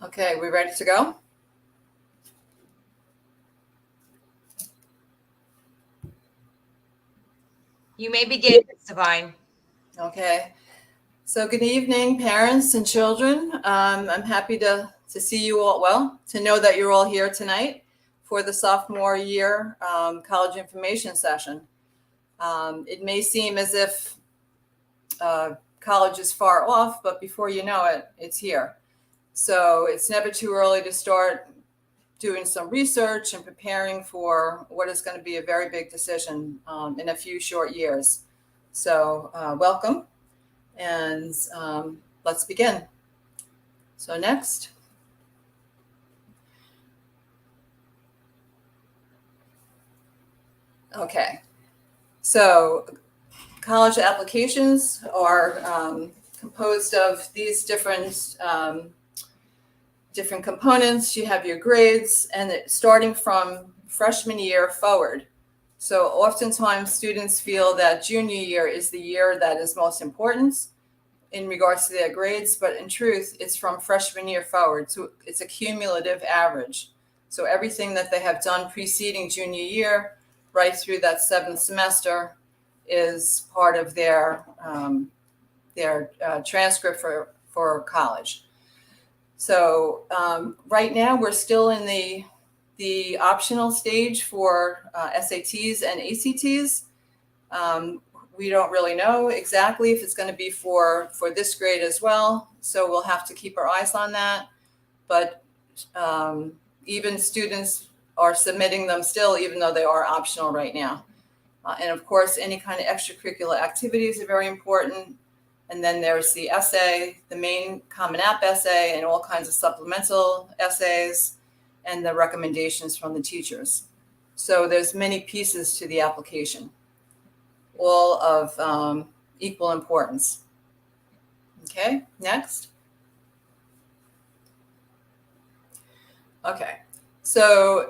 Okay, we ready to go? You may begin, Divine. Okay. So good evening, parents and children. I'm happy to see you all, well, to know that you're all here tonight for the sophomore year college information session. It may seem as if college is far off, but before you know it, it's here. So it's never too early to start doing some research and preparing for what is going to be a very big decision in a few short years. So welcome, and let's begin. So next. Okay, so college applications are composed of these different components. You have your grades, and starting from freshman year forward. So oftentimes students feel that junior year is the year that is most important in regards to their grades, but in truth, it's from freshman year forward. So it's a cumulative average. So everything that they have done preceding junior year, right through that seventh semester, is part of their transcript for college. So right now we're still in the optional stage for SATs and ACTs. We don't really know exactly if it's going to be for this grade as well. So we'll have to keep our eyes on that. But even students are submitting them still, even though they are optional right now. And of course, any kind of extracurricular activities are very important. And then there's the essay, the main Common App essay, and all kinds of supplemental essays, and the recommendations from the teachers. So there's many pieces to the application, all of equal importance. Okay, next. Okay, so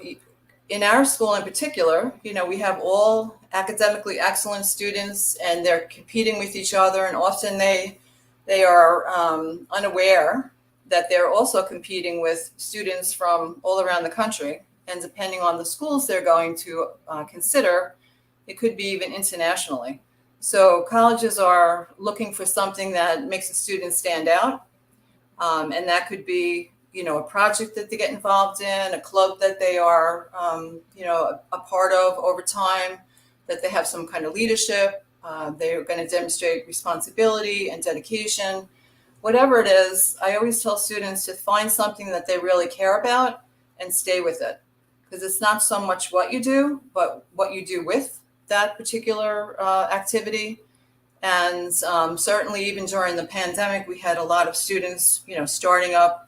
in our school in particular, we have all academically excellent students, and they're competing with each other, and often they are unaware that they're also competing with students from all around the country. And depending on the schools they're going to consider, it could be even internationally. So colleges are looking for something that makes a student stand out, and that could be a project that they get involved in, a club that they are, a part of over time, that they have some kind of leadership. They're going to demonstrate responsibility and dedication. Whatever it is, I always tell students to find something that they really care about and stay with it. Because it's not so much what you do, but what you do with that particular activity. And certainly even during the pandemic, we had a lot of students, starting up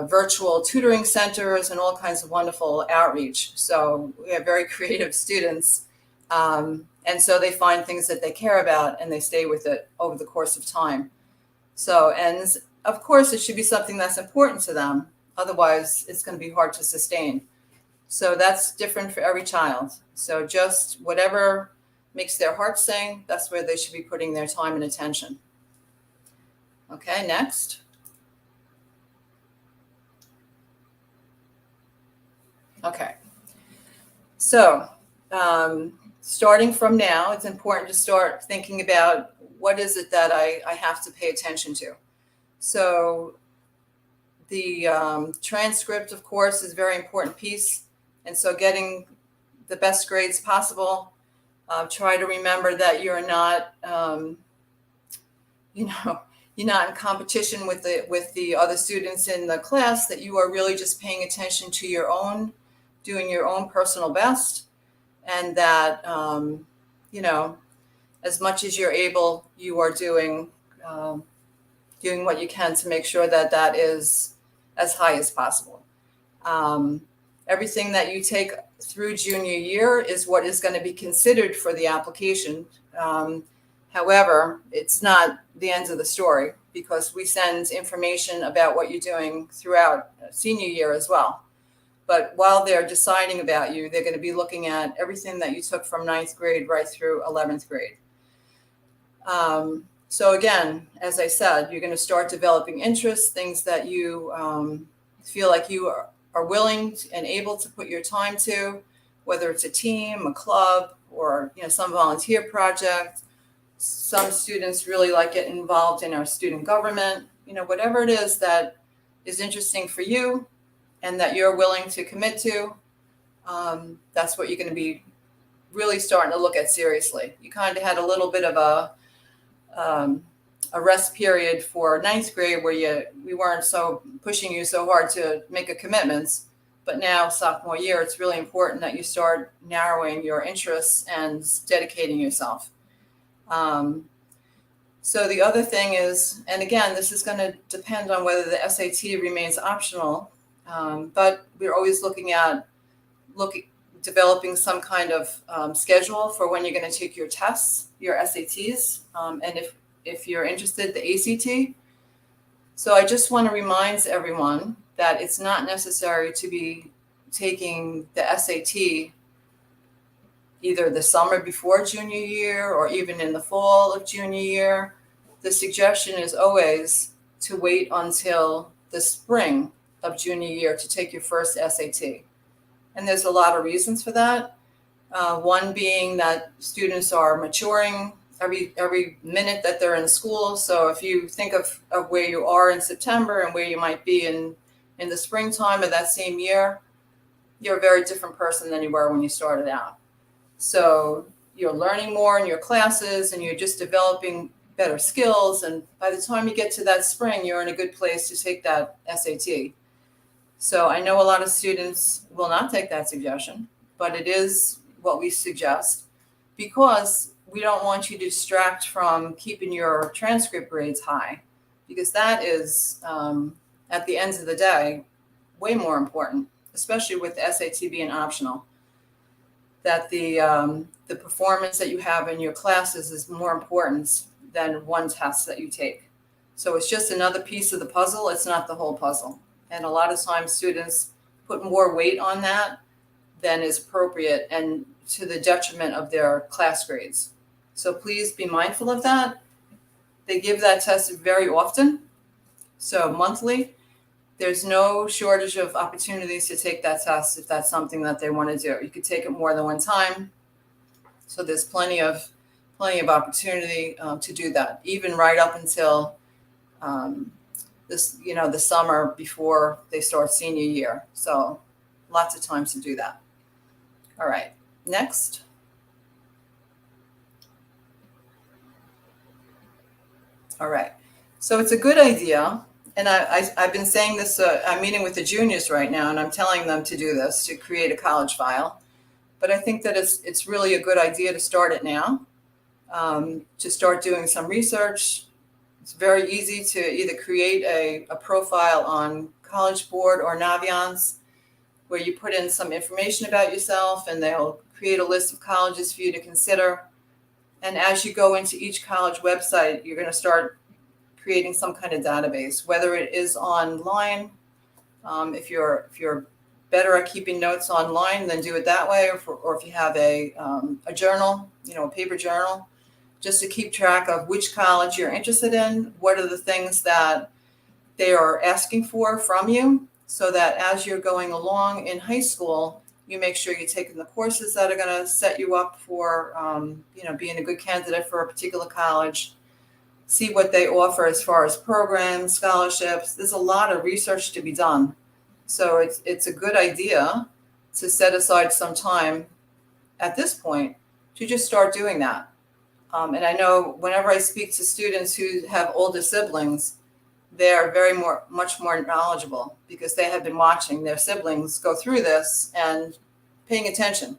virtual tutoring centers and all kinds of wonderful outreach. So we have very creative students. And so they find things that they care about and they stay with it over the course of time. So, and of course, it should be something that's important to them. Otherwise, it's going to be hard to sustain. So that's different for every child. So just whatever makes their heart sing, that's where they should be putting their time and attention. Okay, next. Okay, so starting from now, it's important to start thinking about what is it that I have to pay attention to. So the transcript, of course, is a very important piece. And so getting the best grades possible, try to remember that you're not, you're not in competition with the other students in the class, that you are really just paying attention to your own, doing your own personal best, and that, as much as you're able, you are doing what you can to make sure that that is as high as possible. Everything that you take through junior year is what is going to be considered for the application. However, it's not the end of the story, because we send information about what you're doing throughout senior year as well. But while they're deciding about you, they're going to be looking at everything that you took from 9th grade right through 11th grade. So again, as I said, you're going to start developing interests, things that you feel like you are willing and able to put your time to, whether it's a team, a club, or some volunteer project. Some students really like getting involved in our student government. Whatever it is that is interesting for you and that you're willing to commit to, that's what you're going to be really starting to look at seriously. You kind of had a little bit of a rest period for ninth grade where we weren't so pushing you so hard to make a commitments. But now, sophomore year, it's really important that you start narrowing your interests and dedicating yourself. So the other thing is, and again, this is going to depend on whether the SAT remains optional, but we're always looking at developing some kind of schedule for when you're going to take your tests, your SATs, and if you're interested, the ACT. So I just want to remind everyone that it's not necessary to be taking the SAT either the summer before junior year or even in the fall of junior year. The suggestion is always to wait until the spring of junior year to take your first SAT. And there's a lot of reasons for that. One being that students are maturing every minute that they're in school. So if you think of where you are in September and where you might be in the springtime of that same year, you're a very different person than you were when you started out. So you're learning more in your classes and you're just developing better skills. And by the time you get to that spring, you're in a good place to take that SAT. So I know a lot of students will not take that suggestion, but it is what we suggest because we don't want you to distract from keeping your transcript grades high, because that is, at the end of the day, way more important, especially with the SAT being optional. That the performance that you have in your classes is more important than one test that you take. So it's just another piece of the puzzle. It's not the whole puzzle. And a lot of times students put more weight on that than is appropriate and to the detriment of their class grades. So please be mindful of that. They give that test very often, so monthly. There's no shortage of opportunities to take that test if that's something that they want to do. You could take it more than one time. So there's plenty of opportunity to do that, even right up until the summer before they start senior year. So lots of times to do that. All right, next. All right, so it's a good idea. And I've been saying this, I'm meeting with the juniors right now, and I'm telling them to do this, to create a college file. But I think that it's really a good idea to start it now, to start doing some research. It's very easy to either create a profile on College Board or Naviance, where you put in some information about yourself, and they'll create a list of colleges for you to consider. And as you go into each college website, you're going to start creating some kind of database, whether it is online. If you're better at keeping notes online, then do it that way. Or if you have a journal, a paper journal, just to keep track of which college you're interested in, what are the things that they are asking for from you, so that as you're going along in high school, you make sure you're taking the courses that are going to set you up for, being a good candidate for a particular college. See what they offer as far as programs, scholarships. There's a lot of research to be done. So it's a good idea to set aside some time at this point to just start doing that. And I know whenever I speak to students who have older siblings, they're much more knowledgeable because they have been watching their siblings go through this and paying attention.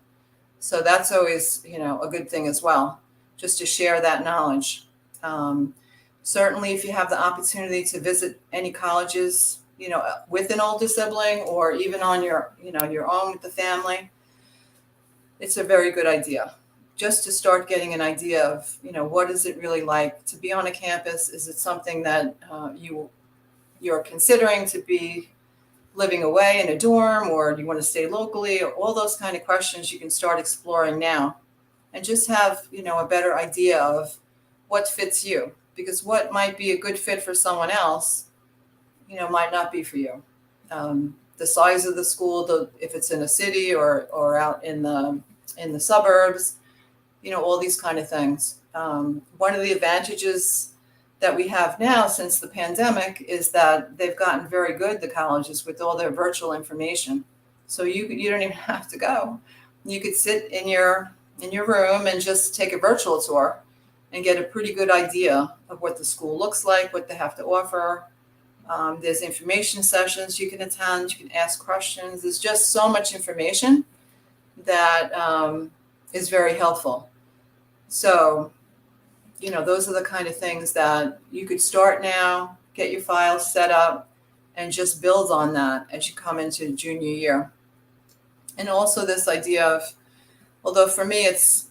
So that's always, a good thing as well, just to share that knowledge. Certainly, if you have the opportunity to visit any colleges, with an older sibling or even on your own with the family, it's a very good idea. Just to start getting an idea of, what is it really like to be on a campus? Is it something that you're considering to be living away in a dorm, or do you want to stay locally? Or all those kind of questions you can start exploring now, and just have, a better idea of what fits you. because what might be a good fit for someone else, might not be for you. The size of the school, if it's in a city or out in the suburbs, all these kind of things. One of the advantages that we have now since the pandemic is that they've gotten very good, the colleges, with all their virtual information. So you don't even have to go. You could sit in your room and just take a virtual tour and get a pretty good idea of what the school looks like, what they have to offer. There's information sessions you can attend. You can ask questions. There's just so much information that is very helpful. So, those are the kind of things that you could start now, get your files set up, and just build on that as you come into junior year. And also this idea of, although for me it's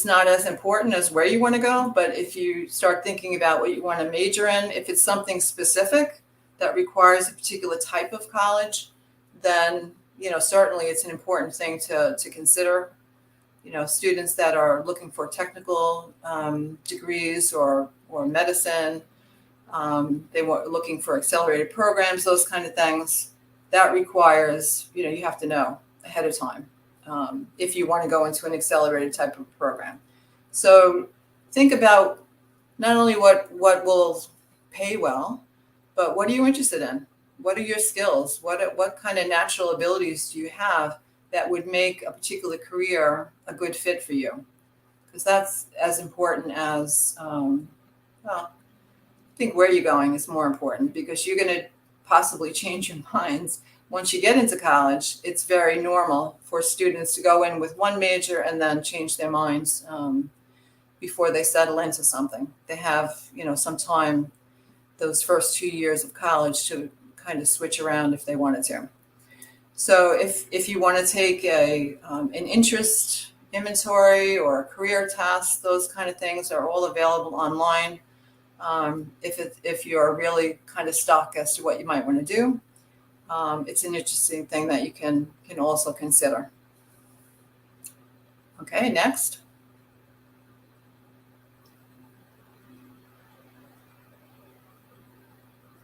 not as important as where you want to go, but if you start thinking about what you want to major in, if it's something specific that requires a particular type of college, then certainly it's an important thing to consider. Students that are looking for technical degrees or medicine, they were looking for accelerated programs, those kind of things. That requires, you have to know ahead of time if you want to go into an accelerated type of program. So think about not only what will pay well, but what are you interested in? What are your skills? What kind of natural abilities do you have that would make a particular career a good fit for you? Because that's as important as, I think where you're going is more important, because you're going to possibly change your minds. Once you get into college, it's very normal for students to go in with one major and then change their minds before they settle into something. They have, some time, those first 2 years of college, to kind of switch around if they wanted to. So if you want to take an interest inventory or a career test, those kind of things are all available online. If you're really kind of stuck as to what you might want to do, it's an interesting thing that you can also consider. Okay, next.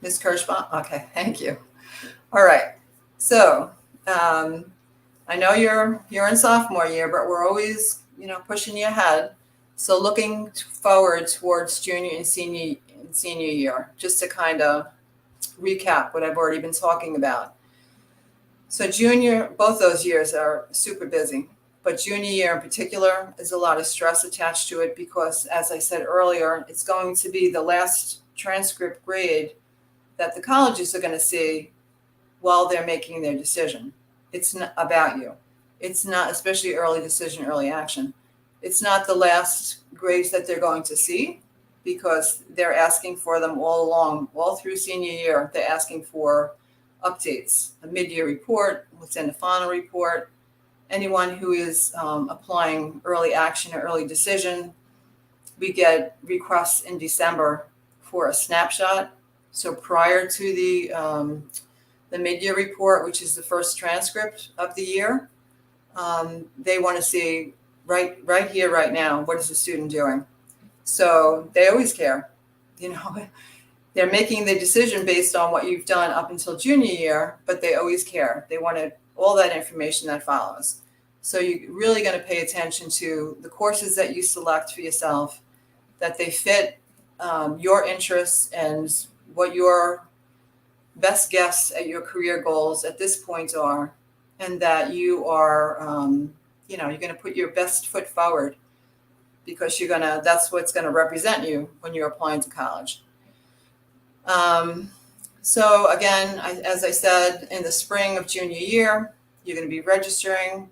Ms. Kirschbaum? Okay, thank you. All right. So I know you're in sophomore year, but we're always, pushing you ahead. So looking forward towards junior and senior year, just to kind of recap what I've already been talking about. So junior, both those years are super busy, but junior year in particular is a lot of stress attached to it because, as I said earlier, it's going to be the last transcript grade that the colleges are going to see while they're making their decision. It's not about you. It's not, especially early decision, early action. It's not the last grades that they're going to see, because they're asking for them all along, all through senior year. They're asking for updates, a mid-year report, what's in the final report. Anyone who is applying early action or early decision, we get requests in December for a snapshot. So prior to the mid-year report, which is the first transcript of the year, they want to see right here, right now, what is the student doing? So they always care. They're making the decision based on what you've done up until junior year, but they always care. They wanted all that information that follows. So you're really going to pay attention to the courses that you select for yourself, that they fit your interests and what your best guess at your career goals at this point are, and that you are, you're going to put your best foot forward, because that's what's going to represent you when you're applying to college. So again, as I said, in the spring of junior year, you're going to be registering.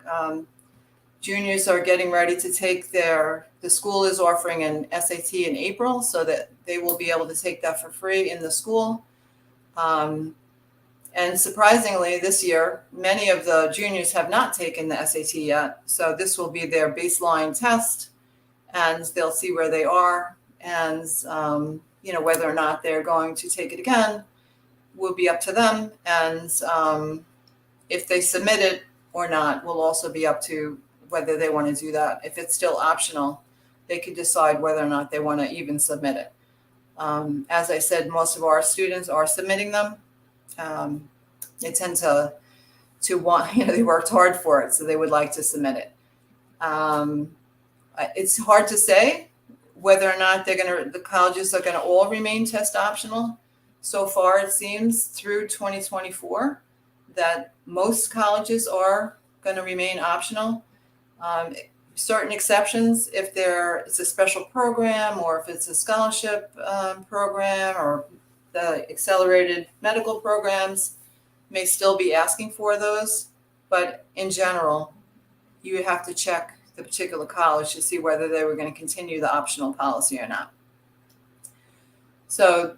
Juniors are getting ready to take the school is offering an SAT in April, so that they will be able to take that for free in the school. And surprisingly, this year, many of the juniors have not taken the SAT yet. So this will be their baseline test, and they'll see where they are. And, whether or not they're going to take it again will be up to them. And if they submit it or not will also be up to whether they want to do that. If it's still optional, they can decide whether or not they want to even submit it. As I said, most of our students are submitting them. They tend to want, they worked hard for it, so they would like to submit it. It's hard to say whether or not the colleges are gonna all remain test optional. So far, it seems through 2024 that most colleges are gonna remain optional. Certain exceptions, if it's a special program or if it's a scholarship program or the accelerated medical programs, may still be asking for those. But in general, you have to check the particular college to see whether they were going to continue the optional policy or not. So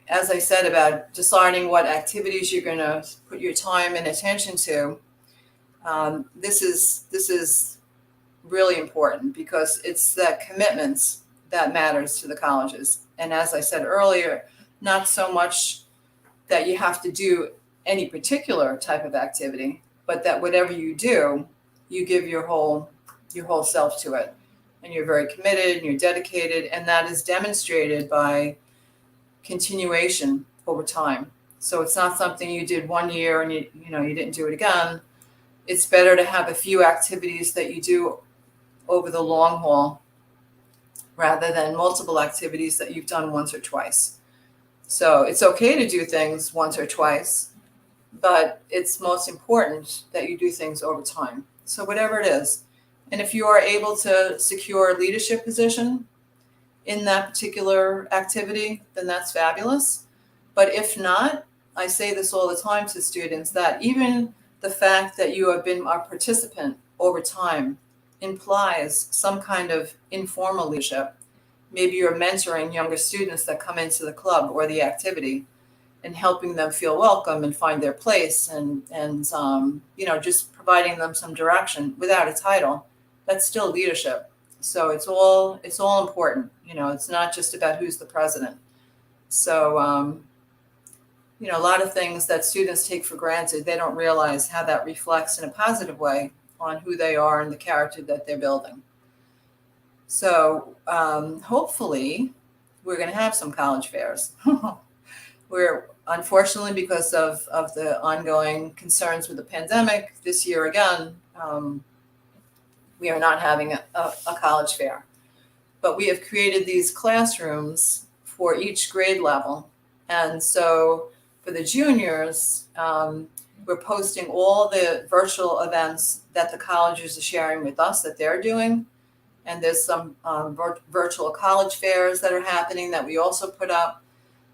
as I said about deciding what activities you're going to put your time and attention to, this is really important because it's the commitments that matters to the colleges. And as I said earlier, not so much that you have to do any particular type of activity, but that whatever you do, you give your whole self to it, and you're very committed and you're dedicated, and that is demonstrated by continuation over time. So it's not something you did one year and you didn't do it again. It's better to have a few activities that you do over the long haul rather than multiple activities that you've done once or twice. So it's okay to do things once or twice, but it's most important that you do things over time. So whatever it is. And if you are able to secure a leadership position in that particular activity, then that's fabulous. But if not, I say this all the time to students, that even the fact that you have been a participant over time implies some kind of informal leadership. Maybe you're mentoring younger students that come into the club or the activity and helping them feel welcome and find their place and just providing them some direction without a title. That's still leadership. So it's all important. It's not just about who's the president. So, a lot of things that students take for granted, they don't realize how that reflects in a positive way on who they are and the character that they're building. So hopefully we're going to have some college fairs. We're unfortunately, because of the ongoing concerns with the pandemic this year again, we are not having a college fair. But we have created these classrooms for each grade level. And so for the juniors, we're posting all the virtual events that the colleges are sharing with us that they're doing. And there's some virtual college fairs that are happening that we also put up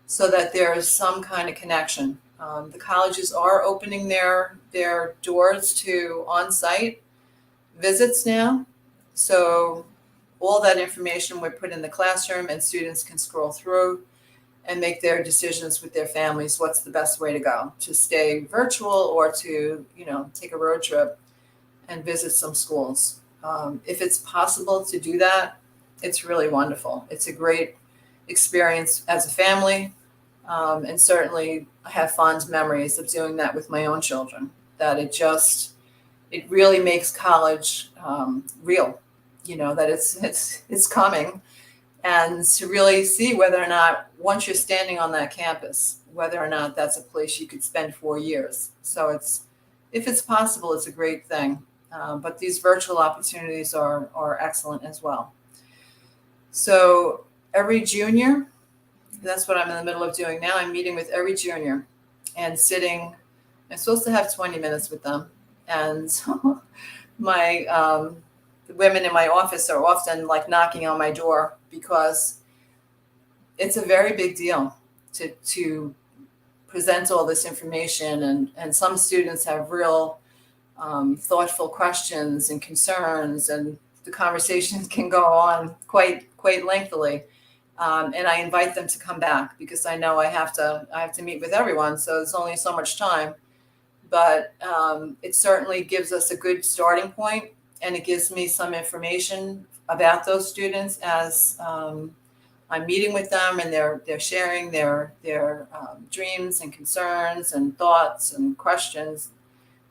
so that there's some kind of connection. The colleges are opening their doors to on-site visits now. So all that information we put in the classroom and students can scroll through and make their decisions with their families. What's the best way to go? To stay virtual or to, take a road trip and visit some schools. If it's possible to do that, it's really wonderful. It's a great experience as a family. And certainly I have fond memories of doing that with my own children, that it really makes college real, that it's coming, and to really see whether or not, once you're standing on that campus, whether or not that's a place you could spend 4 years. So if it's possible, it's a great thing. But these virtual opportunities are excellent as well. So every junior, that's what I'm in the middle of doing now. I'm meeting with every junior and sitting. I'm supposed to have 20 minutes with them. And the women in my office are often like knocking on my door because it's a very big deal to present all this information. And some students have real thoughtful questions and concerns, and the conversations can go on quite lengthily. And I invite them to come back because I know I have to meet with everyone. So there's only so much time, but it certainly gives us a good starting point, and it gives me some information about those students as I'm meeting with them, and they're sharing their dreams and concerns and thoughts and questions.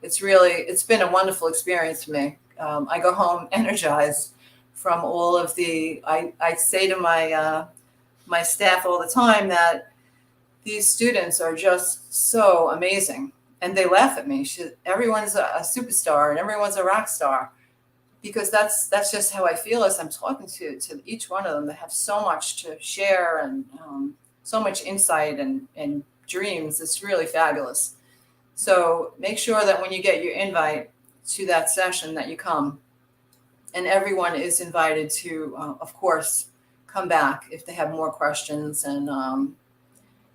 It's been a wonderful experience for me. I go home energized from all of I say to my staff all the time that these students are just so amazing. And they laugh at me. Everyone's a superstar and everyone's a rock star, because that's just how I feel as I'm talking to each one of them. They have so much to share and so much insight and dreams. It's really fabulous. So make sure that when you get your invite to that session that you come, and everyone is invited to, of course, come back if they have more questions. And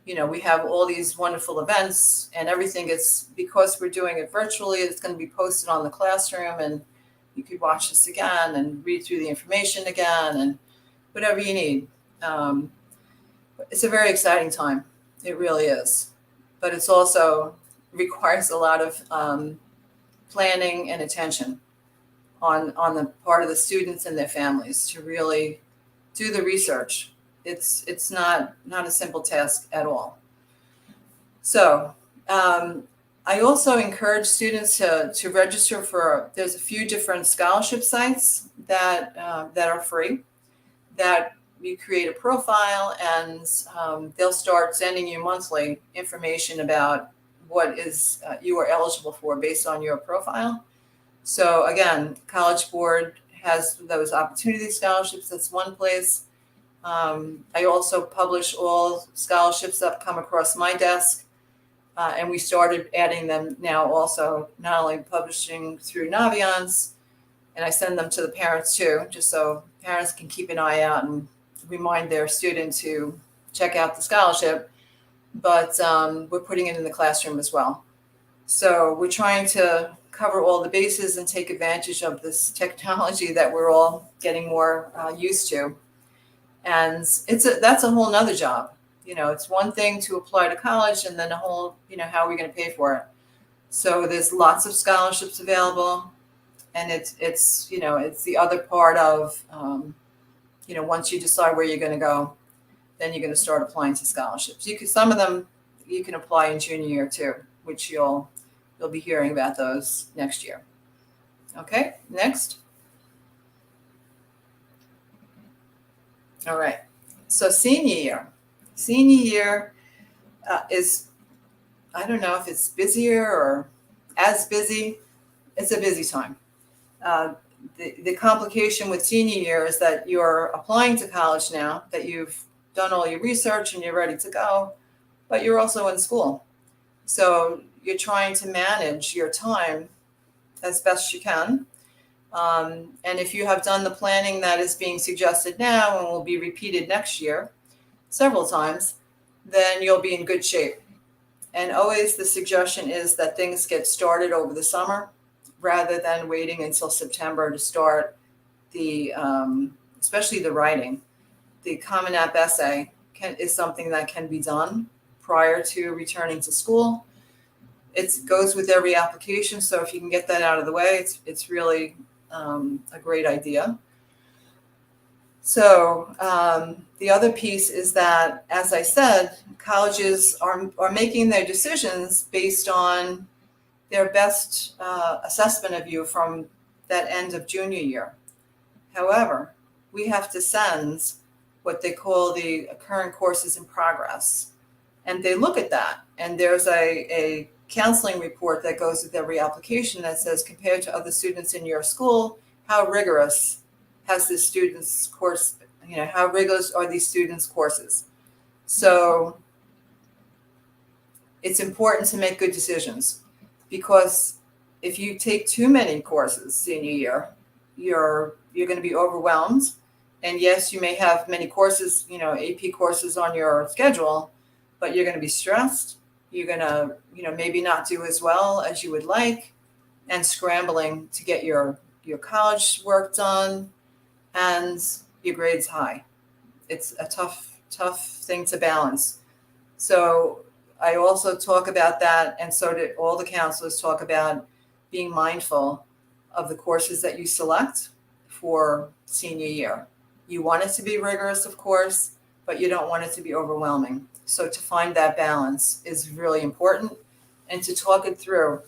we have all these wonderful events, and everything is, because we're doing it virtually, it's going to be posted on the classroom, and you could watch this again and read through the information again and whatever you need. It's a very exciting time. It really is. But it's also requires a lot of planning and attention on the part of the students and their families to really do the research. It's not a simple task at all. So I also encourage students to register for, there's a few different scholarship sites that are free, that you create a profile, and they'll start sending you monthly information about what is you are eligible for based on your profile. So again, College Board has those opportunity scholarships. That's one place. I also publish all scholarships that come across my desk, and we started adding them now also, not only publishing through Naviance, and I send them to the parents too, just so parents can keep an eye out and remind their student to check out the scholarship, but we're putting it in the classroom as well. So we're trying to cover all the bases and take advantage of this technology that we're all getting more used to. And that's a whole nother job. It's one thing to apply to college, and then a whole, how are we going to pay for it? So there's lots of scholarships available, and it's the other part of, once you decide where you're going to go, then you're going to start applying to scholarships. Some of them you can apply in junior year too, which you'll be hearing about those next year. Okay, next. All right. So senior year is, I don't know if it's busier or as busy. It's a busy time. The complication with senior year is that you're applying to college now, that you've done all your research and you're ready to go, but you're also in school. So you're trying to manage your time as best you can. And if you have done the planning that is being suggested now and will be repeated next year several times, then you'll be in good shape. And always the suggestion is that things get started over the summer rather than waiting until September to start especially the writing. The Common App essay is something that can be done prior to returning to school. It goes with every application, so if you can get that out of the way, it's really a great idea. So the other piece is that, as I said, colleges are making their decisions based on their best assessment of you from that end of junior year. However, we have to send what they call the current courses in progress. And they look at that, and there's a counseling report that goes with every application that says, compared to other students in your school, how rigorous has this student's course, how rigorous are these students' courses? So it's important to make good decisions, because if you take too many courses senior year, you're going to be overwhelmed. And yes, you may have many courses, AP courses on your schedule, but you're going to be stressed. You're going to, maybe not do as well as you would like, and scrambling to get your college work done and your grades high. It's a tough thing to balance. So I also talk about that, and so did all the counselors talk about being mindful of the courses that you select for senior year. You want it to be rigorous, of course, but you don't want it to be overwhelming. So to find that balance is really important, and to talk it through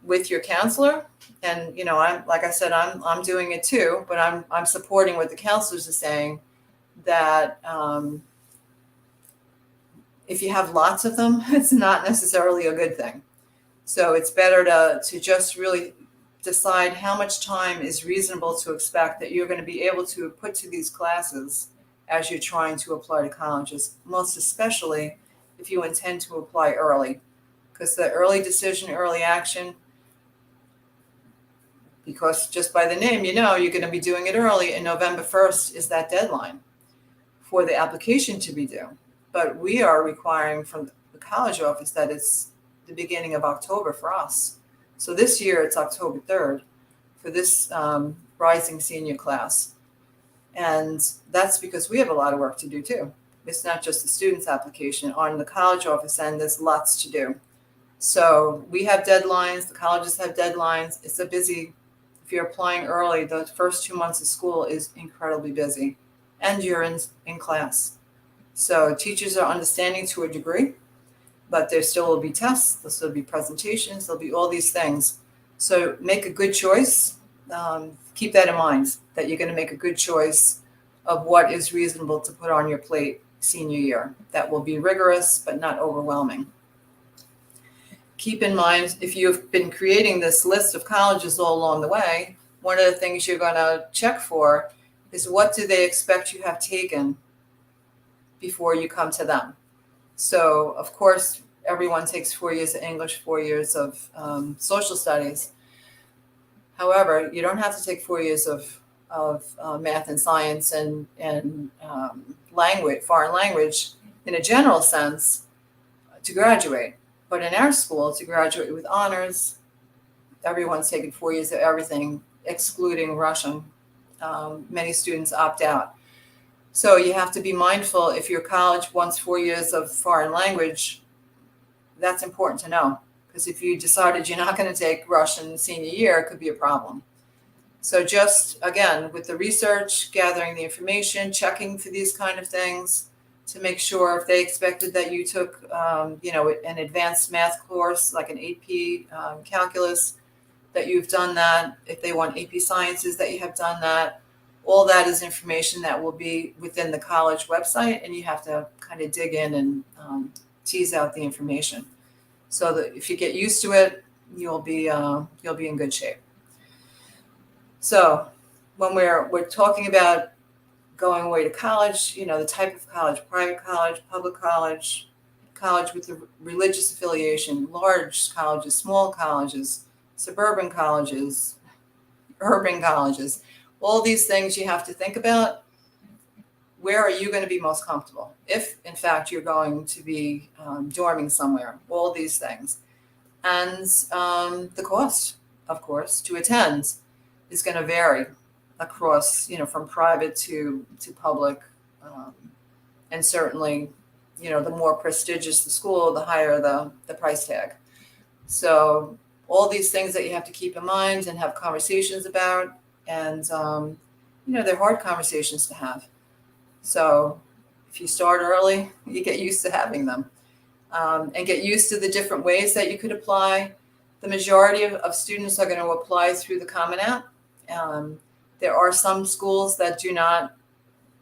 with your counselor. And, I'm doing it too, but I'm supporting what the counselors are saying, that if you have lots of them, it's not necessarily a good thing. So it's better to just really decide how much time is reasonable to expect that you're going to be able to put to these classes as you're trying to apply to colleges, most especially if you intend to apply early, because the early decision, early action, because just by the name, you know, you're going to be doing it early, and November 1st is that deadline for the application to be due. But we are requiring from the college office that it's the beginning of October for us. So this year it's October 3rd for this rising senior class. And that's because we have a lot of work to do too. It's not just the student's application. On the college office end, there's lots to do. So we have deadlines, the colleges have deadlines. It's a busy, if you're applying early, the first 2 months of school is incredibly busy, and you're in class. So teachers are understanding to a degree, but there still will be tests, there'll still be presentations, there'll be all these things. So make a good choice. Keep that in mind, that you're going to make a good choice of what is reasonable to put on your plate senior year. That will be rigorous, but not overwhelming. Keep in mind, if you've been creating this list of colleges all along the way, one of the things you're going to check for is what do they expect you have taken before you come to them. So, of course, everyone takes 4 years of English, 4 years of social studies. However, you don't have to take 4 years of math and science and language, foreign language, in a general sense, to graduate. But in our school, to graduate with honors, everyone's taken 4 years of everything, excluding Russian. Many students opt out. So you have to be mindful, if your college wants 4 years of foreign language, that's important to know. Because if you decided you're not going to take Russian senior year, it could be a problem. So just, again, with the research, gathering the information, checking for these kind of things to make sure if they expected that you took, an advanced math course, like an AP calculus, that you've done that. If they want AP sciences, that you have done that. All that is information that will be within the college website, and you have to kind of dig in and tease out the information. So that if you get used to it, you'll be in good shape. So when we're talking about going away to college, the type of college: private college, public college, college with a religious affiliation, large colleges, small colleges, suburban colleges, urban colleges. All these things you have to think about. Where are you going to be most comfortable? If, in fact, you're going to be dorming somewhere, all these things. And the cost, of course, to attend is going to vary across, from private to public. And certainly, the more prestigious the school, the higher the price tag. So all these things that you have to keep in mind and have conversations about. And, they're hard conversations to have. So if you start early, you get used to having them, and get used to the different ways that you could apply. The majority of students are going to apply through the Common App. There are some schools that do not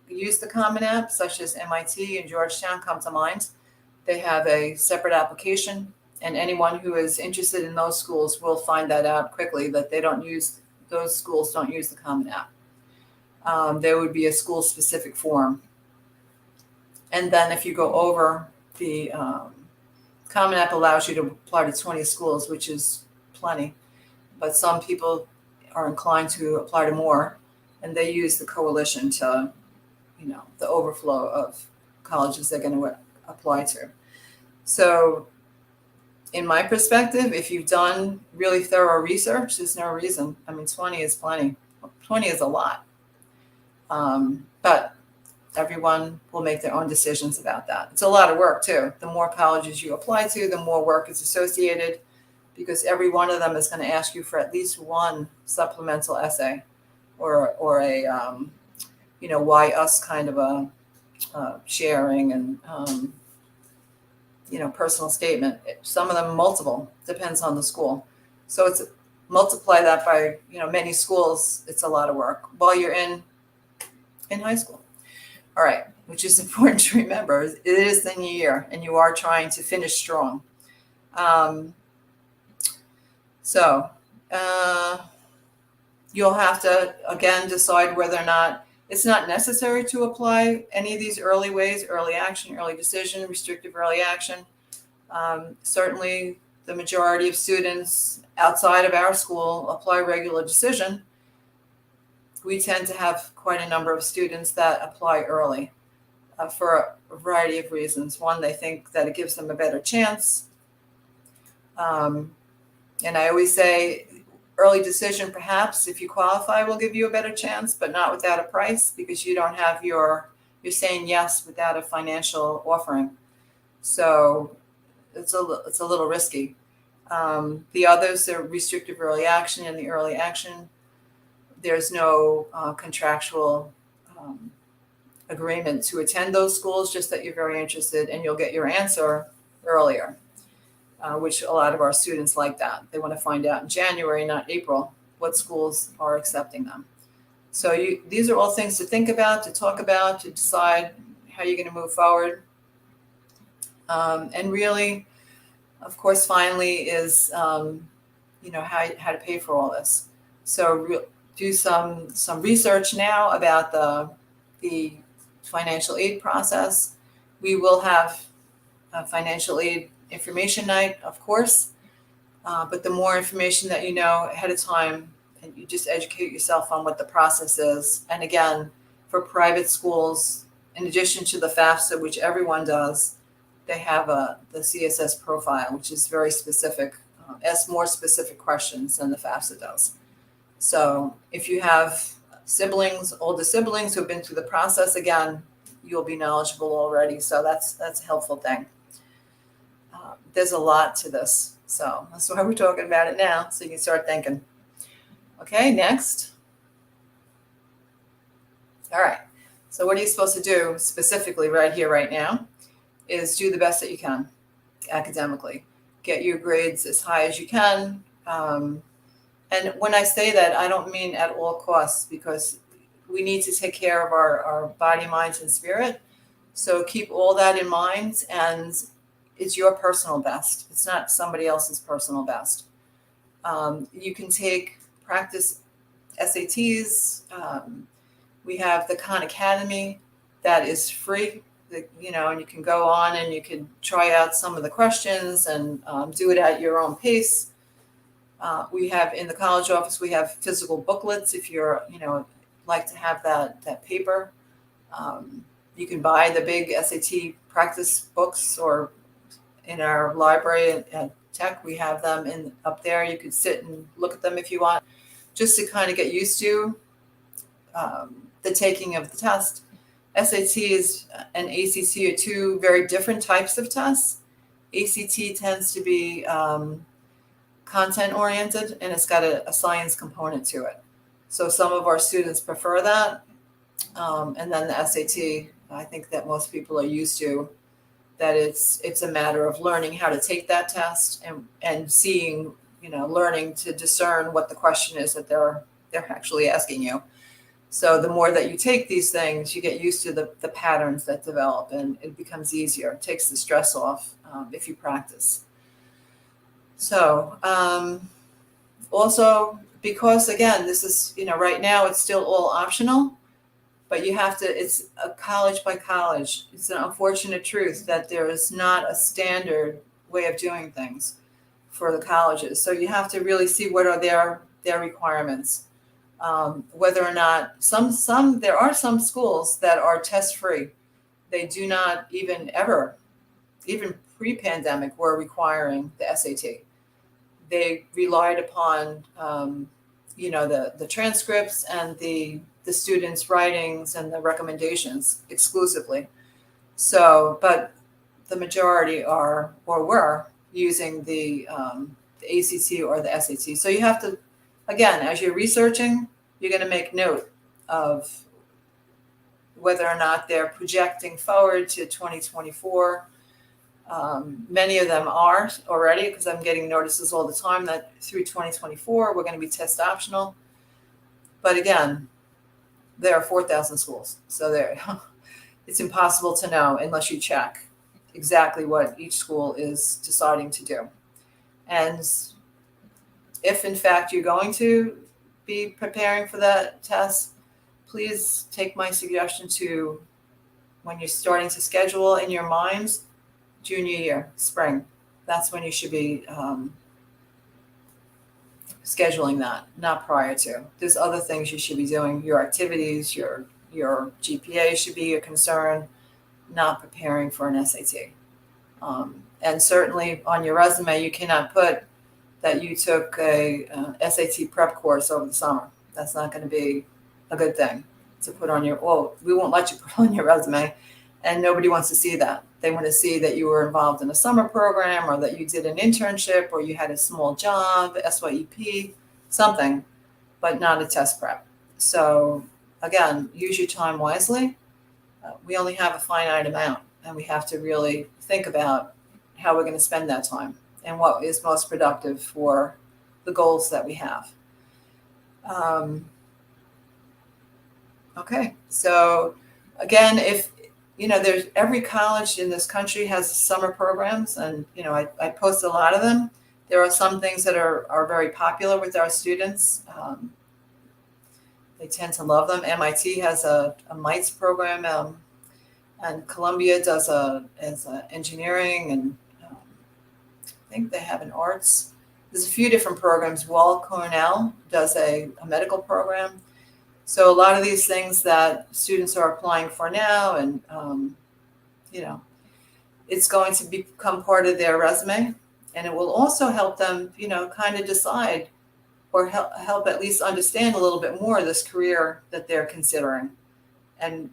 use the Common App, such as MIT and Georgetown come to mind. They have a separate application, and anyone who is interested in those schools will find that out quickly, that those schools don't use the Common App. There would be a school-specific form. And then if you go over, the Common App allows you to apply to 20 schools, which is plenty. But some people are inclined to apply to more, and they use the coalition to, the overflow of colleges they're going to apply to. So in my perspective, if you've done really thorough research, there's no reason. 20 is plenty. 20 is a lot. But everyone will make their own decisions about that. It's a lot of work too. The more colleges you apply to, the more work is associated, because every one of them is going to ask you for at least one supplemental essay or a, why us kind of a sharing and, personal statement. Some of them multiple, depends on the school. So it's multiply that by, many schools. It's a lot of work while you're in high school. All right, which is important to remember. It is the new year, and you are trying to finish strong. So you'll have to, again, decide whether or not it's not necessary to apply any of these early ways: early action, early decision, restrictive early action. Certainly, the majority of students outside of our school apply regular decision. We tend to have quite a number of students that apply early for a variety of reasons. One, they think that it gives them a better chance. And I always say early decision, perhaps, if you qualify, will give you a better chance, but not without a price, because you don't have you're saying yes without a financial offering. So it's a little risky. The others, the restrictive early action and the early action, there's no contractual agreement to attend those schools, just that you're very interested and you'll get your answer earlier, which a lot of our students like that. They want to find out in January, not April, what schools are accepting them. So these are all things to think about, to talk about, to decide how you're going to move forward. And really, of course, finally is, how to pay for all this. So do some research now about the financial aid process. We will have a financial aid information night, of course, but the more information that you know ahead of time, and you just educate yourself on what the process is. And again, for private schools, in addition to the FAFSA, which everyone does, they have the CSS profile, which is very specific, asks more specific questions than the FAFSA does. So if you have siblings, older siblings who have been through the process, again, you'll be knowledgeable already. So that's a helpful thing. There's a lot to this. So that's why we're talking about it now, so you can start thinking. Okay, next. All right. So what are you supposed to do specifically right here, right now, is do the best that you can academically. Get your grades as high as you can. And when I say that, I don't mean at all costs, because we need to take care of our body, minds, and spirit. So keep all that in mind, and it's your personal best. It's not somebody else's personal best. You can practice SATs. We have the Khan Academy that is free, and you can go on and you can try out some of the questions and do it at your own pace. We have in the college office, we have physical booklets if you're, like to have that paper. You can buy the big SAT practice books, or in our library at Tech, we have them up there. You could sit and look at them if you want, just to kind of get used to the taking of the test. SATs and ACT are two very different types of tests. ACT tends to be content oriented, and it's got a science component to it. So some of our students prefer that. And then the SAT, I think that most people are used to, that it's a matter of learning how to take that test and seeing, learning to discern what the question is that they're actually asking you. So the more that you take these things, you get used to the patterns that develop, and it becomes easier. It takes the stress off if you practice. So also, because again, this is, right now it's still all optional, but it's a college by college. It's an unfortunate truth that there is not a standard way of doing things for the colleges. So you have to really see what are their requirements. Whether or not there are some schools that are test free. They do not even pre-pandemic were requiring the SAT. They relied upon, the transcripts and the students' writings and the recommendations exclusively. So, but the majority are or were using the ACT or the SAT. So you have to, again, as you're researching, you're going to make note of whether or not they're projecting forward to 2024. Many of them are already, because I'm getting notices all the time that through 2024, we're going to be test optional. But again, there are 4,000 schools. So it's impossible to know unless you check exactly what each school is deciding to do. And if in fact you're going to be preparing for that test, please take my suggestion to, when you're starting to schedule in your minds, junior year, spring. That's when you should be scheduling that, not prior to. There's other things you should be doing. Your activities, your GPA should be a concern, not preparing for an SAT. And certainly on your resume, you cannot put that you took a SAT prep course over the summer. That's not going to be a good thing to put on your, well, we won't let you put on your resume, and nobody wants to see that. They want to see that you were involved in a summer program, or that you did an internship, or you had a small job, SYEP, something, but not a test prep. So again, use your time wisely. We only have a finite amount, and we have to really think about how we're going to spend that time and what is most productive for the goals that we have. Okay, so again, if there's, every college in this country has summer programs, and I post a lot of them. There are some things that are very popular with our students. They tend to love them. MIT has a MITES program, and Columbia does engineering, and I think they have an arts. There's a few different programs. Wall Cornell does a medical program. So a lot of these things that students are applying for now, and it's going to become part of their resume, and it will also help them, kind of decide, or help at least understand a little bit more of this career that they're considering. And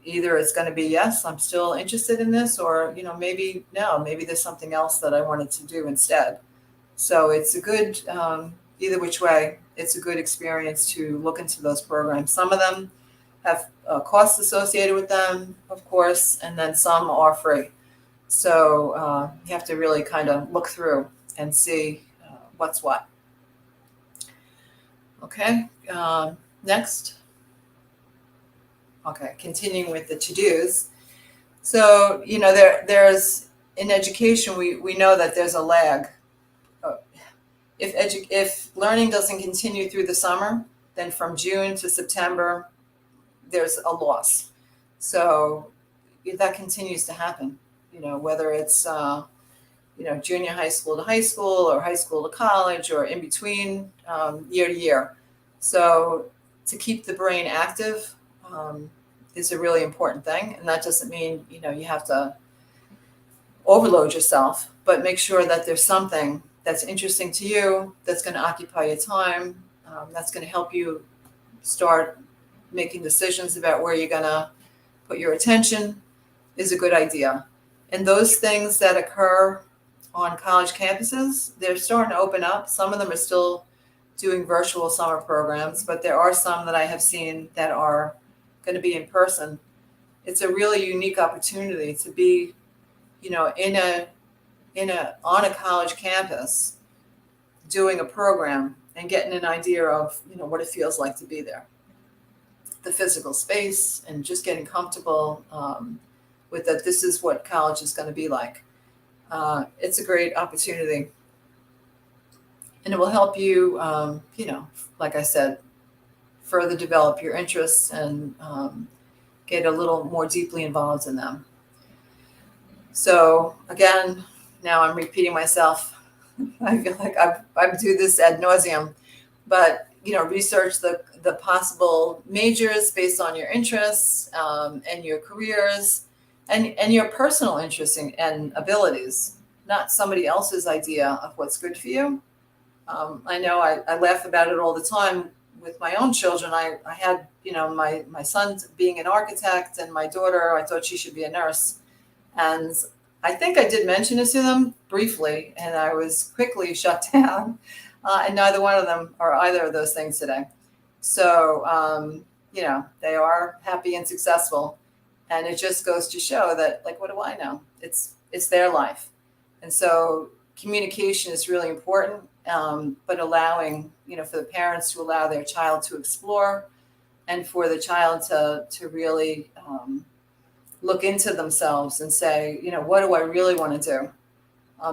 either it's going to be, yes, I'm still interested in this, or maybe no, maybe there's something else that I wanted to do instead. So it's a good, either which way, it's a good experience to look into those programs. Some of them have costs associated with them, of course, and then some are free. So you have to really kind of look through and see what's what. Okay, next. Okay, continuing with the to-dos. So, there's, in education, we know that there's a lag. If learning doesn't continue through the summer, then from June to September, there's a loss. So that continues to happen, whether it's, junior high school to high school, or high school to college, or in between, year to year. So to keep the brain active is a really important thing. And that doesn't mean, you have to overload yourself, but make sure that there's something that's interesting to you, that's going to occupy your time, that's going to help you start making decisions about where you're going to put your attention, is a good idea. And those things that occur on college campuses, they're starting to open up. Some of them are still doing virtual summer programs, but there are some that I have seen that are going to be in person. It's a really unique opportunity to be, on a college campus doing a program and getting an idea of, what it feels like to be there. The physical space, and just getting comfortable with that this is what college is going to be like. It's a great opportunity. And it will help you, like I said, further develop your interests and get a little more deeply involved in them. So again, now I'm repeating myself. I feel like I do this ad nauseum, but research the possible majors based on your interests and your careers and your personal interests and abilities, not somebody else's idea of what's good for you. I know I laugh about it all the time with my own children. I had, my son being an architect, and my daughter, I thought she should be a nurse. And I think I did mention it to them briefly, and I was quickly shut down. And neither one of them are either of those things today. So, they are happy and successful. And it just goes to show that, like, what do I know? It's their life. And so communication is really important, but allowing, for the parents to allow their child to explore, and for the child to really look into themselves and say, what do I really want to do?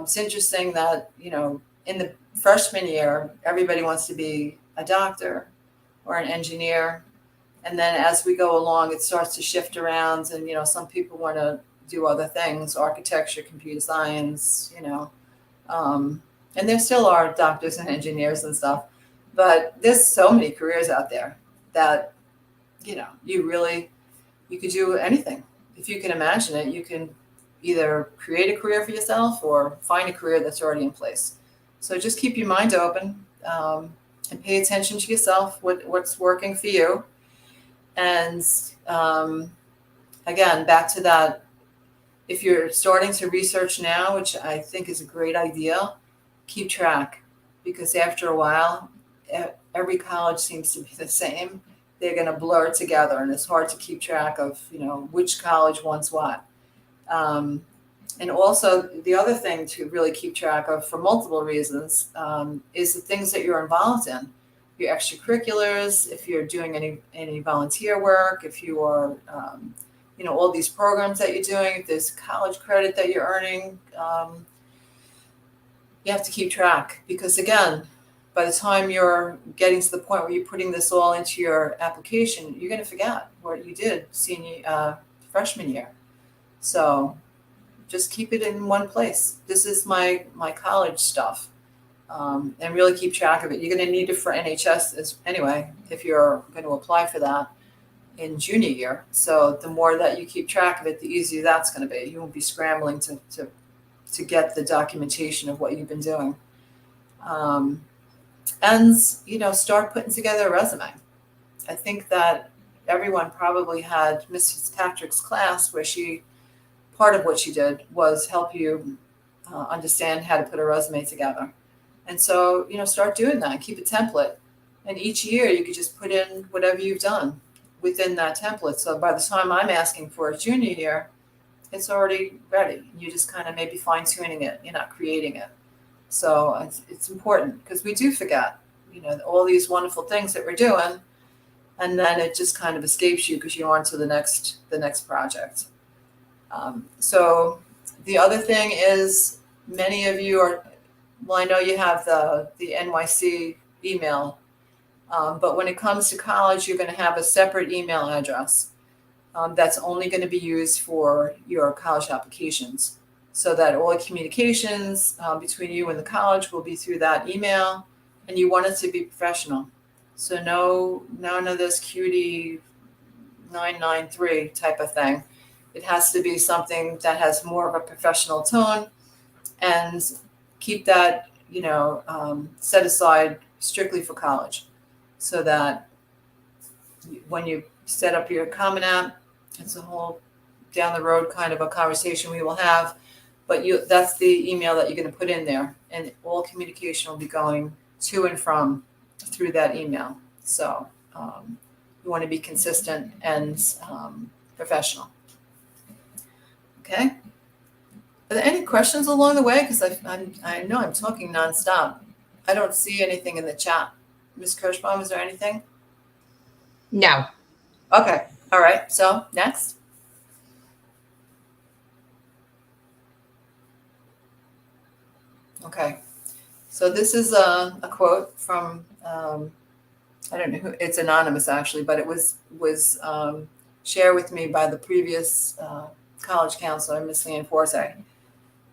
It's interesting that, in the freshman year, everybody wants to be a doctor or an engineer. And then as we go along, it starts to shift around. And, some people want to do other things, architecture, computer science, and there still are doctors and engineers and stuff. But there's so many careers out there that, you could do anything. If you can imagine it, you can either create a career for yourself or find a career that's already in place. So just keep your mind open, and pay attention to yourself, what's working for you. And again, back to that, if you're starting to research now, which I think is a great idea, keep track, because after a while, every college seems to be the same. They're going to blur together, and it's hard to keep track of, which college wants what. And also, the other thing to really keep track of, for multiple reasons, is the things that you're involved in, your extracurriculars, if you're doing any volunteer work, if you are, all these programs that you're doing, if there's college credit that you're earning, you have to keep track, because again, by the time you're getting to the point where you're putting this all into your application, you're going to forget what you did freshman year. So just keep it in one place. This is my college stuff, and really keep track of it. You're going to need it for NHS anyway, if you're going to apply for that in junior year. So the more that you keep track of it, the easier that's going to be. You won't be scrambling to get the documentation of what you've been doing. And, start putting together a resume. I think that everyone probably had Mrs. Patrick's class where part of what she did was help you understand how to put a resume together. And so, start doing that. Keep a template. And each year you could just put in whatever you've done within that template. So by the time I'm asking for a junior year, it's already ready. You just kind of maybe fine tuning it. You're not creating it. So it's important, because we do forget, all these wonderful things that we're doing, and then it just kind of escapes you because you're on to the next project. So the other thing is, many of you I know you have the NYC email, but when it comes to college, you're going to have a separate email address that's only going to be used for your college applications, so that all communications between you and the college will be through that email, and you want it to be professional. So none of this cutie 993 type of thing. It has to be something that has more of a professional tone, and keep that, set aside strictly for college, so that when you set up your Common App, it's a whole down the road kind of a conversation we will have, but that's the email that you're going to put in there, and all communication will be going to and from through that email. So you want to be consistent and professional. Okay. Are there any questions along the way? Because I know I'm talking nonstop. I don't see anything in the chat. Ms. Kirschbaum, is there anything? No. Okay. All right. So next. Okay. So this is a quote from, I don't know who, it's anonymous actually, but it was shared with me by the previous college counselor, Miss Leanne Forte.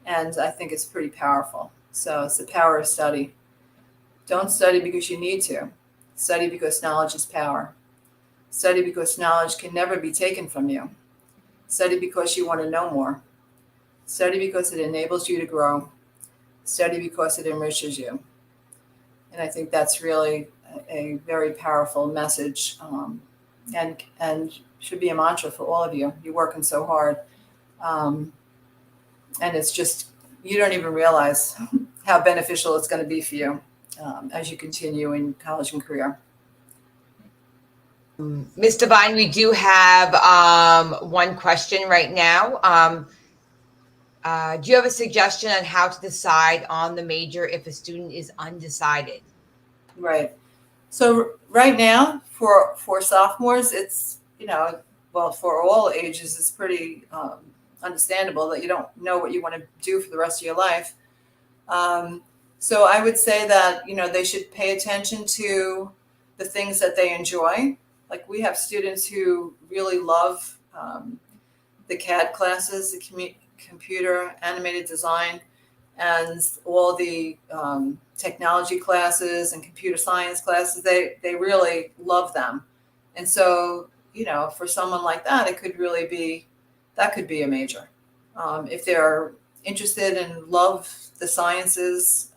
And I think it's pretty powerful. So it's the power of study. Don't study because you need to. Study because knowledge is power. Study because knowledge can never be taken from you. Study because you want to know more. Study because it enables you to grow. Study because it enriches you. And I think that's really a very powerful message, and should be a mantra for all of you. You're working so hard. And it's just, you don't even realize how beneficial it's going to be for you as you continue in college and career. Ms. Devine, we do have one question right now. Do you have a suggestion on how to decide on the major if a student is undecided? Right. So right now for sophomores, it's, well, for all ages, it's pretty understandable that you don't know what you want to do for the rest of your life. So I would say that, they should pay attention to the things that they enjoy. Like we have students who really love the CAD classes, the computer animated design, and all the technology classes and computer science classes. They really love them. And so, for someone like that, that could be a major. If they're interested and love the sciences,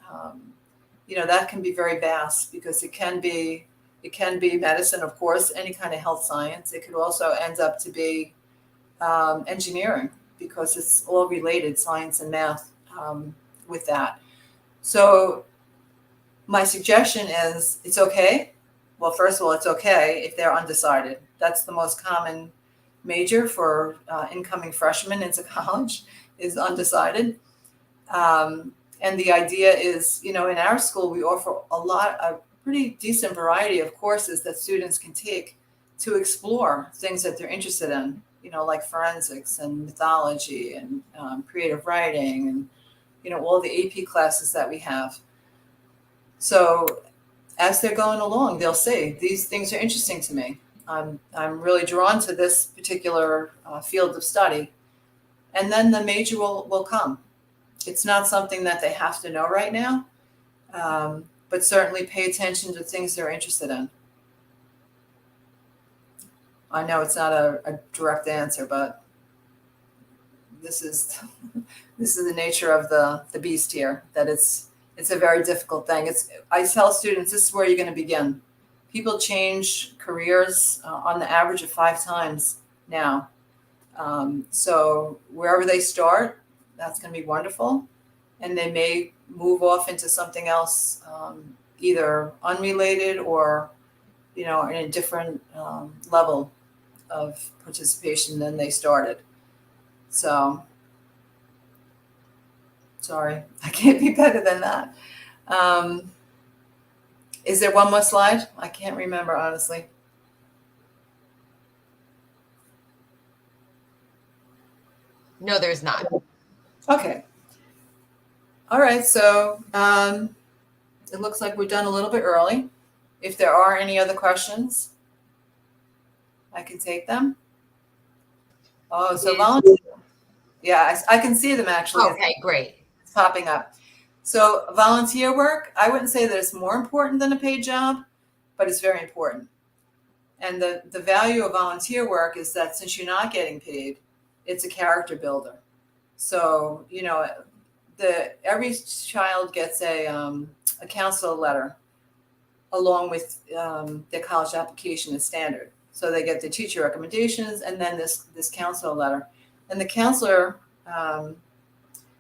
that can be very vast, because it can be medicine, of course, any kind of health science. It could also end up to be engineering, because it's all related, science and math, with that. So my suggestion is, it's okay. Well, first of all, it's okay if they're undecided. That's the most common major for incoming freshmen into college, is undecided. And the idea is, in our school, we offer a pretty decent variety of courses that students can take to explore things that they're interested in, like forensics and mythology and creative writing and, all the AP classes that we have. So as they're going along, they'll say, these things are interesting to me. I'm really drawn to this particular field of study. And then the major will come. It's not something that they have to know right now, but certainly pay attention to things they're interested in. I know it's not a direct answer, but this is the nature of the beast here, that it's a very difficult thing. I tell students, this is where you're going to begin. People change careers on the average of 5 times now. So wherever they start, that's going to be wonderful. And they may move off into something else, either unrelated or, in a different level of participation than they started. So, sorry, I can't be better than that. Is there one more slide? I can't remember, honestly. No, there's not. Okay. All right. So it looks like we're done a little bit early. If there are any other questions, I can take them. Oh, so volunteer. Yeah, I can see them actually. Okay, great. It's popping up. So volunteer work, I wouldn't say that it's more important than a paid job, but it's very important. And the value of volunteer work is that since you're not getting paid, it's a character builder. So, every child gets a counselor letter along with their college application as standard. So they get the teacher recommendations and then this counselor letter. And the counselor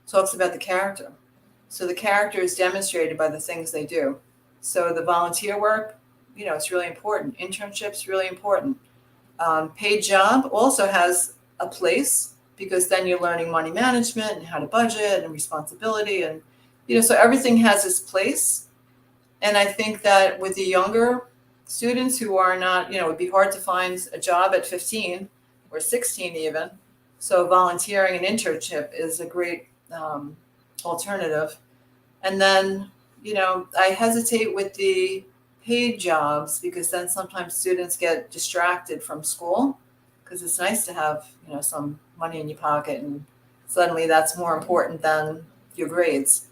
talks about the character. So the character is demonstrated by the things they do. So the volunteer work, it's really important. Internships, really important. Paid job also has a place, because then you're learning money management and how to budget and responsibility. And, so everything has its place. And I think that with the younger students who are not, it would be hard to find a job at 15 or 16 even. So volunteering and internship is a great alternative. And then, I hesitate with the paid jobs, because then sometimes students get distracted from school, because it's nice to have, some money in your pocket, and suddenly that's more important than your grades.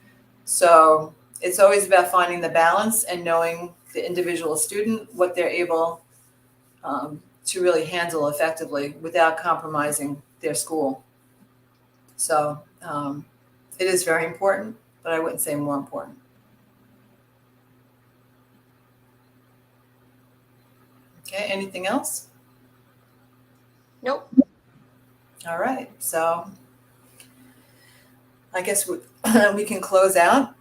So it's always about finding the balance and knowing the individual student, what they're able to really handle effectively without compromising their school. So it is very important, but I wouldn't say more important. Okay, anything else? Nope. All right, so I guess we can close out.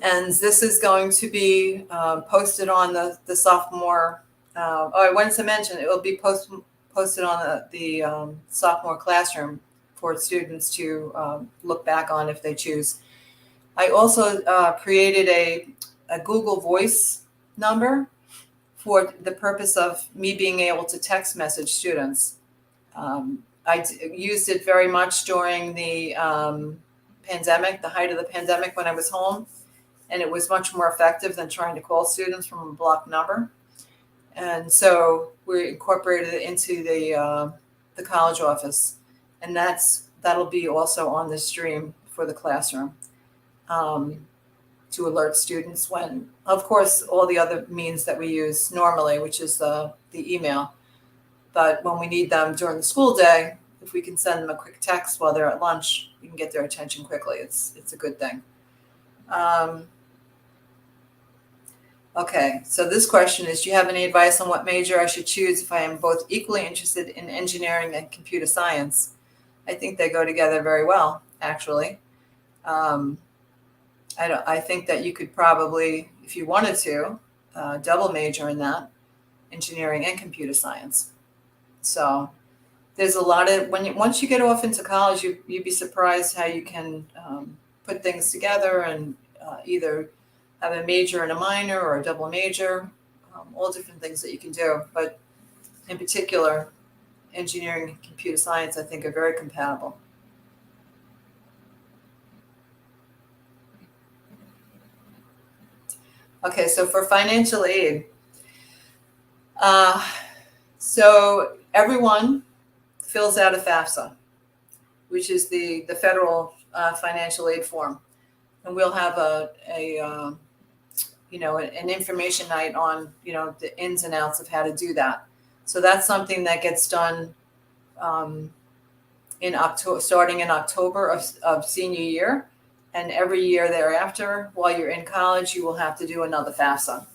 And this is going to be posted on the sophomore. I wanted to mention it will be posted on the sophomore classroom for students to look back on if they choose. I also created a Google Voice number for the purpose of me being able to text message students. Used it very much during the pandemic, the height of the pandemic when I was home, and it was much more effective than trying to call students from a blocked number. And so we incorporated it into the college office, and that'll be also on the stream for the classroom to alert students when, of course, all the other means that we use normally, which is the email. But when we need them during the school day, if we can send them a quick text while they're at lunch, we can get their attention quickly. It's a good thing. Okay, so this question is, do you have any advice on what major I should choose if I am both equally interested in engineering and computer science? I think they go together very well, actually. I think that you could probably, if you wanted to, double major in that, engineering and computer science. So there's a lot of, once you get off into college, you'd be surprised how you can put things together and either have a major and a minor or a double major, all different things that you can do. But in particular, engineering and computer science, I think, are very compatible. Okay, so for financial aid, so everyone fills out a FAFSA, which is the federal financial aid form, and we'll have an information night on the ins and outs of how to do that. So that's something that gets done in October, starting in October of senior year, and every year thereafter, while you're in college, you will have to do another FAFSA.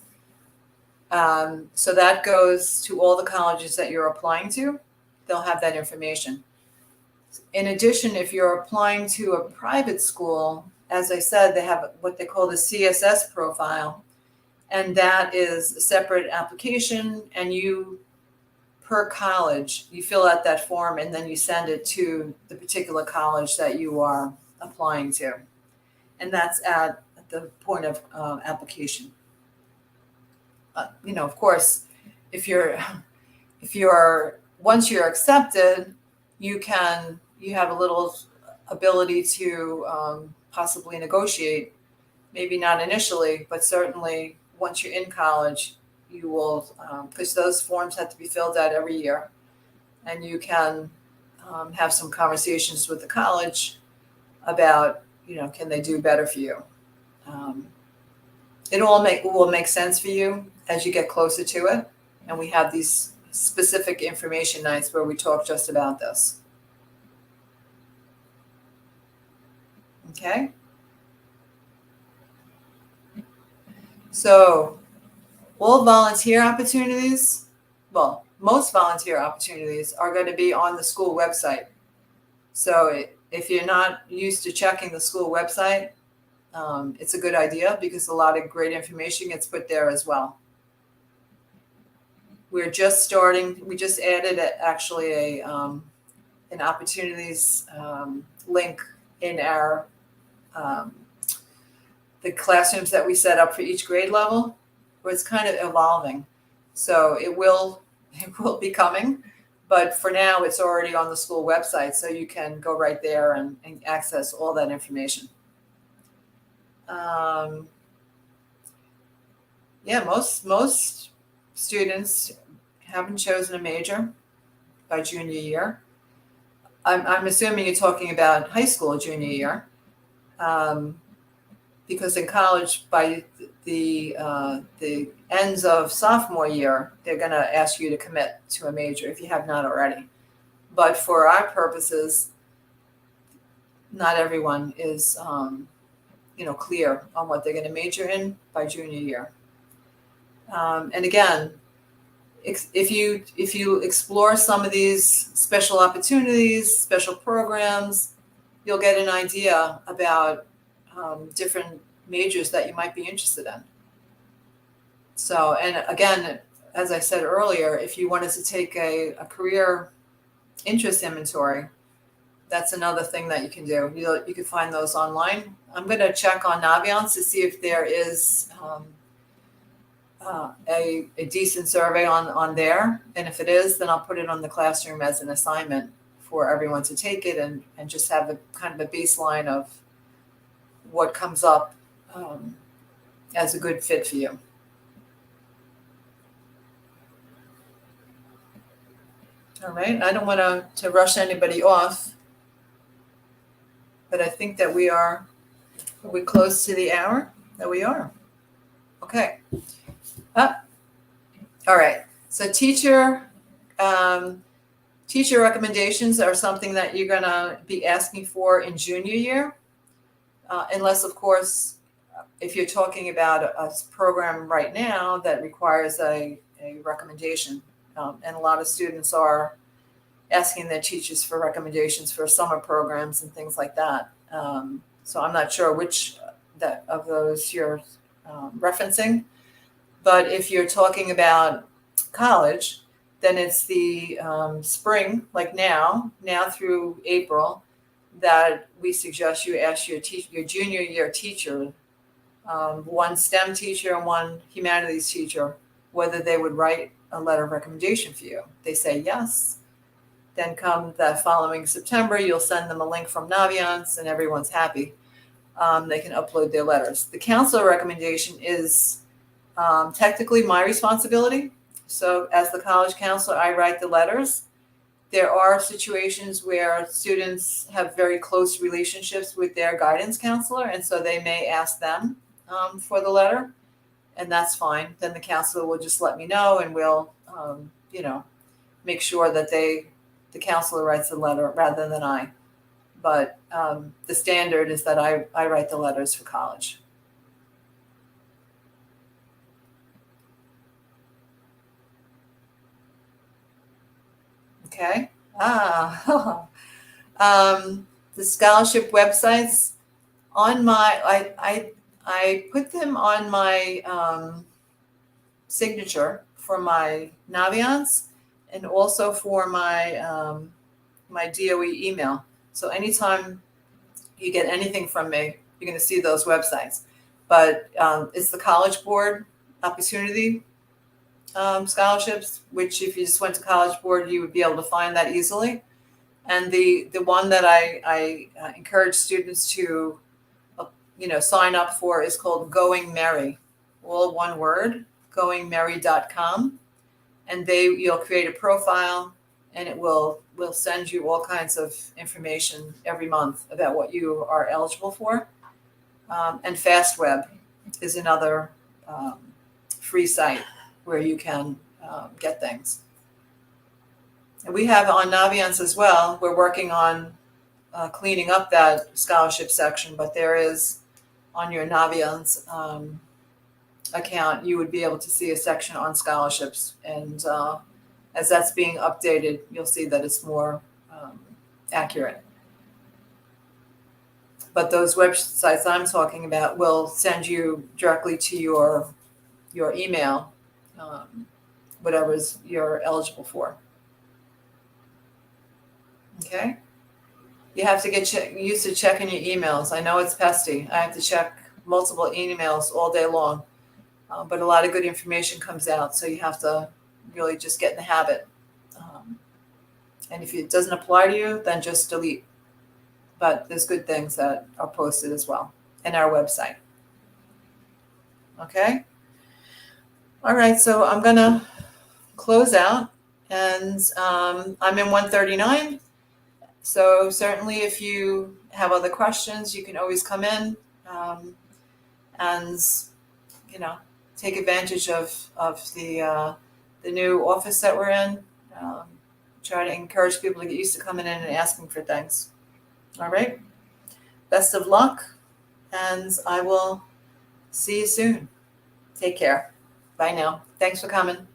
So that goes to all the colleges that you're applying to. They'll have that information. In addition, if you're applying to a private school, as I said, they have what they call the CSS profile, and that is a separate application, and you, per college, you fill out that form and then you send it to the particular college that you are applying to. And that's at the point of application. Of course, if you're once you're accepted, you have a little ability to possibly negotiate. Maybe not initially, but certainly once you're in college, you will, because those forms have to be filled out every year, and you can have some conversations with the college about, can they do better for you? It all will make sense for you as you get closer to it. And we have these specific information nights where we talk just about this. Okay. So all volunteer opportunities, well, most volunteer opportunities are going to be on the school website. So if you're not used to checking the school website, it's a good idea because a lot of great information gets put there as well. We're just starting. We just added actually an opportunities link in our the classrooms that we set up for each grade level, where it's kind of evolving. So it will be coming, but for now it's already on the school website, so you can go right there and access all that information. Most students haven't chosen a major by junior year. I'm assuming you're talking about high school junior year, because in college, by the ends of sophomore year, they're going to ask you to commit to a major if you have not already. But for our purposes, not everyone is clear on what they're going to major in by junior year. And again, if you explore some of these special opportunities, special programs, you'll get an idea about different majors that you might be interested in. So, and again, as I said earlier, if you wanted to take a career interest inventory, that's another thing that you can do. You can find those online. I'm going to check on Naviance to see if there is a decent survey on there. And if it is, then I'll put it on the classroom as an assignment for everyone to take it and just have a kind of a baseline of what comes up as a good fit for you. All right, I don't want to rush anybody off, but I think that are we close to the hour? That we are. Okay. All right. So teacher recommendations are something that you're going to be asking for in junior year, unless, of course, if you're talking about a program right now that requires a recommendation. And a lot of students are asking their teachers for recommendations for summer programs and things like that. So I'm not sure which of those you're referencing. But if you're talking about college, then it's the spring, like now through April, that we suggest you ask your junior year teacher, one STEM teacher and one humanities teacher, whether they would write a letter of recommendation for you. They say yes. Then come the following September, you'll send them a link from Naviance and everyone's happy. They can upload their letters. The counselor recommendation is technically my responsibility. So as the college counselor, I write the letters. There are situations where students have very close relationships with their guidance counselor, and so they may ask them for the letter, and that's fine. Then the counselor will just let me know, and we'll, make sure that the counselor writes the letter rather than I. But the standard is that I write the letters for college. Okay. The scholarship websites on I put them on my signature for my Naviance and also for my my DOE email. So anytime you get anything from me, you're going to see those websites. But it's the College Board Opportunity scholarships, which if you just went to College Board, you would be able to find that easily. And the one that I encourage students to sign up for is called Going Merry, all one word, goingmerry.com. And you'll create a profile, and it will send you all kinds of information every month about what you are eligible for. And FastWeb is another free site where you can get things. And we have on Naviance as well. We're working on cleaning up that scholarship section, but there is on your Naviance account, you would be able to see a section on scholarships. And as that's being updated, you'll see that it's more accurate. But those websites I'm talking about will send you directly to your email, whatever you're eligible for. Okay? You have to get used to checking your emails. I know it's pesty. I have to check multiple emails all day long. But a lot of good information comes out, so you have to really just get in the habit. And if it doesn't apply to you, then just delete. But there's good things that are posted as well in our website. Okay? All right, so I'm going to close out, and I'm in 139. So certainly if you have other questions, you can always come in and, take advantage of the new office that we're in. Try to encourage people to get used to coming in and asking for things. All right. Best of luck, and I will see you soon. Take care. Bye now. Thanks for coming.